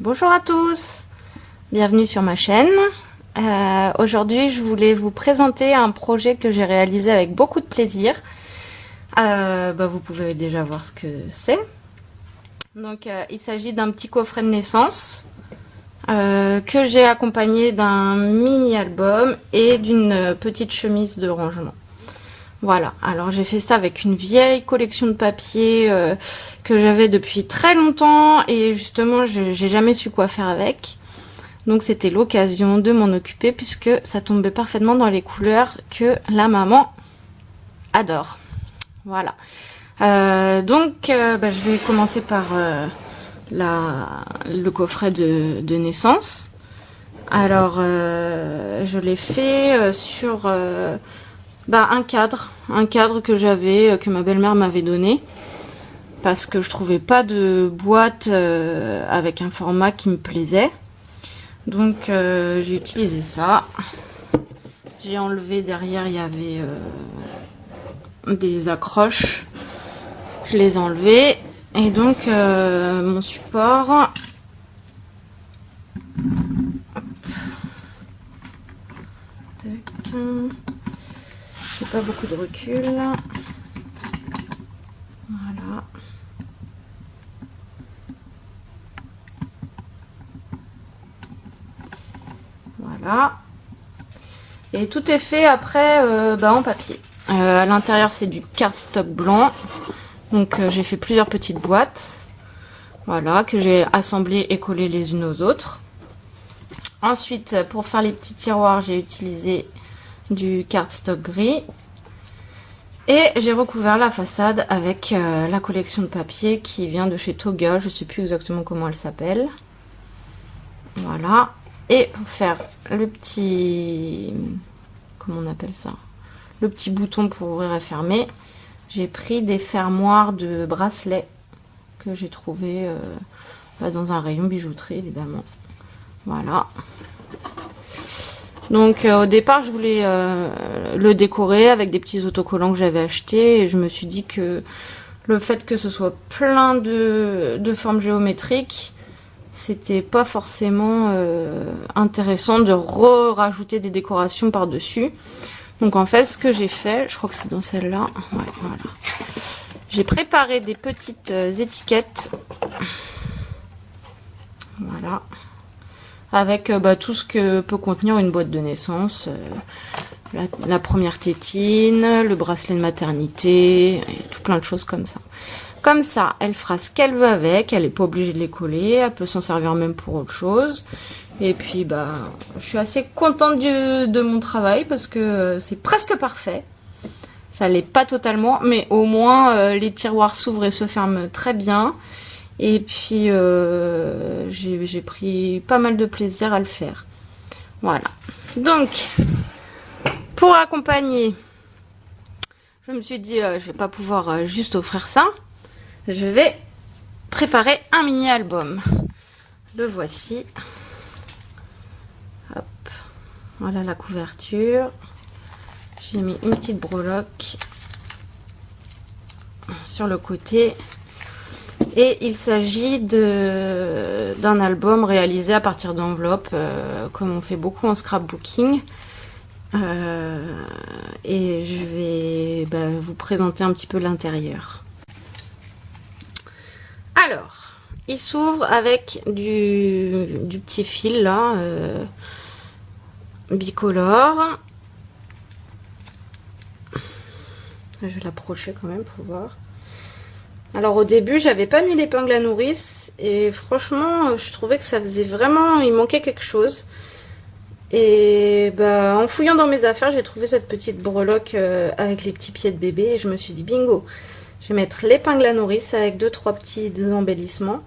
Bonjour à tous, bienvenue sur ma chaîne. Aujourd'hui je voulais vous présenter un projet que j'ai réalisé avec beaucoup de plaisir. Vous pouvez déjà voir ce que c'est. Donc il s'agit d'un petit coffret de naissance que j'ai accompagné d'un mini album et d'une petite chemise de rangement. Voilà, alors j'ai fait ça avec une vieille collection de papier que j'avais depuis très longtemps et justement j'ai jamais su quoi faire avec. Donc c'était l'occasion de m'en occuper puisque ça tombait parfaitement dans les couleurs que la maman adore. Voilà. Je vais commencer par le coffret de naissance. Alors je l'ai fait sur un cadre que j'avais, que ma belle-mère m'avait donné, parce que je trouvais pas de boîte avec un format qui me plaisait. Donc j'ai utilisé ça. J'ai enlevé derrière, il y avait des accroches. Je les ai enlevées. Et donc mon support. J'ai pas beaucoup de recul. Voilà. Voilà. Et tout est fait après en papier. À l'intérieur c'est du cardstock blanc. Donc j'ai fait plusieurs petites boîtes. Voilà, que j'ai assemblées et collées les unes aux autres. Ensuite, pour faire les petits tiroirs, j'ai utilisé du cardstock gris. Et j'ai recouvert la façade avec la collection de papier qui vient de chez Toga. Je ne sais plus exactement comment elle s'appelle. Voilà. Et pour faire le petit... Comment on appelle ça? Le petit bouton pour ouvrir et fermer. J'ai pris des fermoirs de bracelets que j'ai trouvé dans un rayon bijouterie, évidemment. Voilà. Donc au départ je voulais le décorer avec des petits autocollants que j'avais achetés et je me suis dit que le fait que ce soit plein de formes géométriques, c'était pas forcément intéressant de rajouter des décorations par dessus. Donc en fait ce que j'ai fait, je crois que c'est dans celle-là, ouais, voilà. J'ai préparé des petites étiquettes, voilà, avec tout ce que peut contenir une boîte de naissance, la première tétine, le bracelet de maternité, et tout plein de choses comme ça. Comme ça, elle fera ce qu'elle veut avec, elle n'est pas obligée de les coller, elle peut s'en servir même pour autre chose. Et puis je suis assez contente de mon travail parce que c'est presque parfait. Ça l'est pas totalement, mais au moins les tiroirs s'ouvrent et se ferment très bien. Et puis j'ai pris pas mal de plaisir à le faire. Voilà. Donc, pour accompagner, je me suis dit, je vais pas pouvoir juste offrir ça. Je vais préparer un mini album. Le voici. Hop. Voilà la couverture. J'ai mis une petite breloque sur le côté. Et il s'agit d'un album réalisé à partir d'enveloppes, comme on fait beaucoup en scrapbooking. Et je vais vous présenter un petit peu l'intérieur. Alors, il s'ouvre avec du petit fil là, bicolore. Je vais l'approcher quand même pour voir. Alors au début j'avais pas mis l'épingle à nourrice et franchement je trouvais que ça faisait vraiment, il manquait quelque chose. Et en fouillant dans mes affaires j'ai trouvé cette petite breloque avec les petits pieds de bébé et je me suis dit bingo, je vais mettre l'épingle à nourrice avec 2-3 petits embellissements.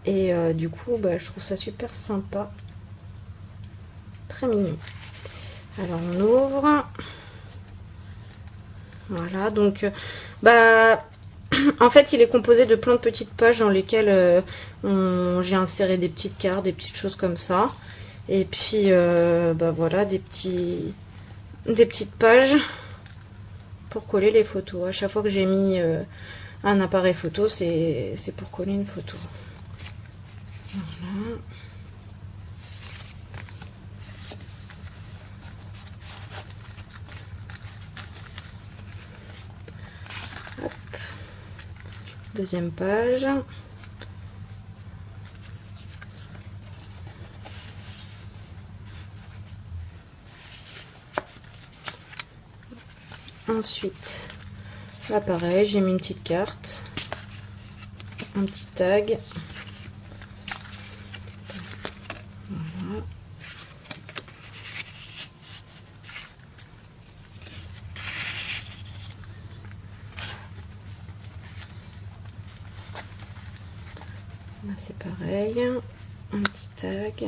Et du coup je trouve ça super sympa, très mignon. Alors on ouvre. Voilà, donc en fait il est composé de plein de petites pages dans lesquelles j'ai inséré des petites cartes, des petites choses comme ça. Et puis voilà, des petites pages pour coller les photos. À chaque fois que j'ai mis un appareil photo, c'est pour coller une photo. Voilà. Hop. Deuxième page. Ensuite, là pareil, j'ai mis une petite carte, un petit tag. Voilà. Là c'est pareil, un petit tag.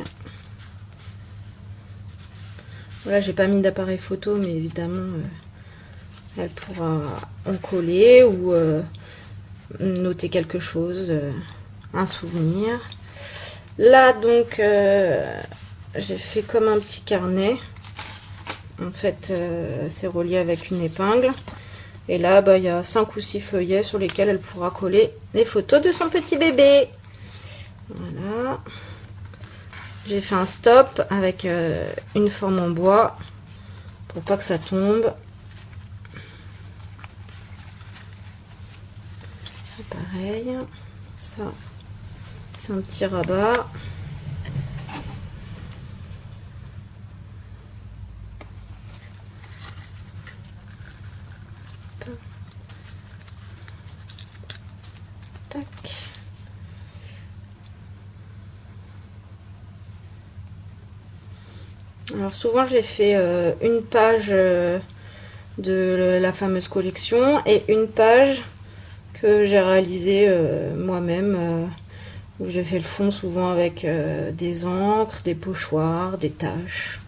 Voilà, j'ai pas mis d'appareil photo, mais évidemment elle pourra en coller ou noter quelque chose, un souvenir. Là donc j'ai fait comme un petit carnet. En fait c'est relié avec une épingle. Et là il y a 5 ou 6 feuillets sur lesquels elle pourra coller les photos de son petit bébé. Voilà. J'ai fait un stop avec une forme en bois pour pas que ça tombe. Pareil, ça c'est un petit rabat. Tac. Alors souvent j'ai fait une page de la fameuse collection et une page que j'ai réalisé moi-même, où j'ai fait le fond souvent avec des encres, des pochoirs, des taches,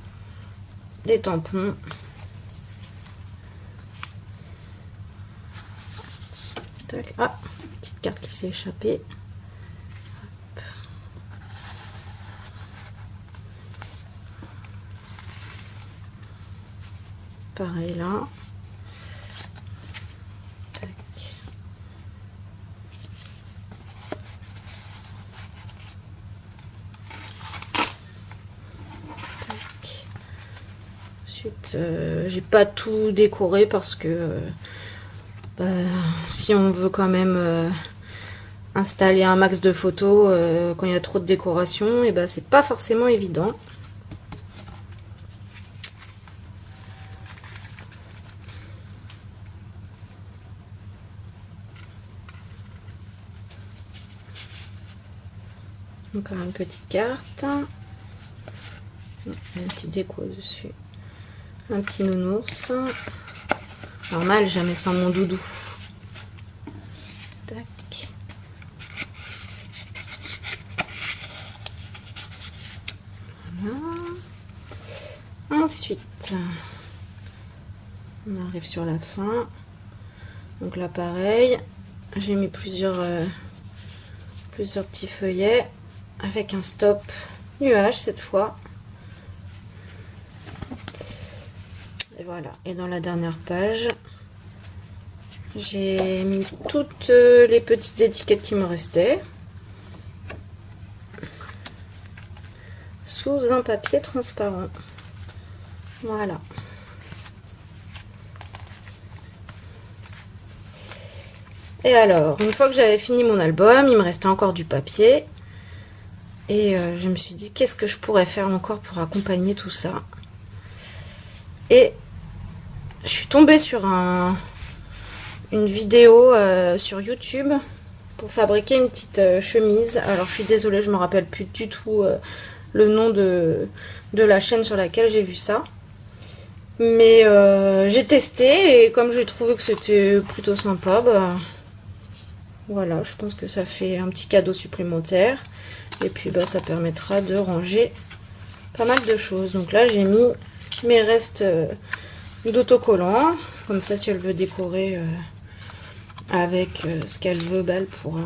des tampons. Tac. Ah, petite carte qui s'est échappée. Hop. Pareil là. Tac. Ensuite, j'ai pas tout décoré parce que si on veut quand même installer un max de photos quand il y a trop de décoration, et c'est pas forcément évident. Encore une petite carte, une petite déco dessus, un petit nounours. Normal, jamais sans mon doudou. Tac. Voilà. Ensuite, on arrive sur la fin. Donc là, pareil, j'ai mis plusieurs petits feuillets avec un stop nuage cette fois. Et voilà. Et dans la dernière page, j'ai mis toutes les petites étiquettes qui me restaient sous un papier transparent. Voilà. Et alors, une fois que j'avais fini mon album, il me restait encore du papier. Et je me suis dit, qu'est-ce que je pourrais faire encore pour accompagner tout ça? Et je suis tombée sur une vidéo sur YouTube pour fabriquer une petite chemise. Alors, je suis désolée, je me rappelle plus du tout le nom de la chaîne sur laquelle j'ai vu ça. Mais j'ai testé et comme j'ai trouvé que c'était plutôt sympa, voilà, je pense que ça fait un petit cadeau supplémentaire. Et puis ça permettra de ranger pas mal de choses. Donc là j'ai mis mes restes d'autocollants. Comme ça, si elle veut décorer avec ce qu'elle veut, elle pourra.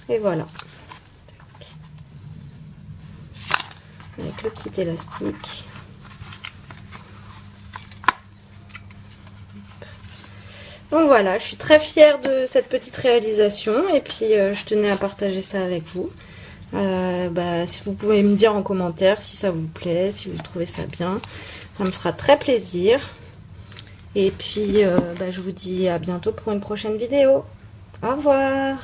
Et voilà. Avec le petit élastique. Donc voilà, je suis très fière de cette petite réalisation et puis je tenais à partager ça avec vous. Si vous pouvez me dire en commentaire si ça vous plaît, si vous trouvez ça bien, ça me fera très plaisir. Et puis, je vous dis à bientôt pour une prochaine vidéo. Au revoir!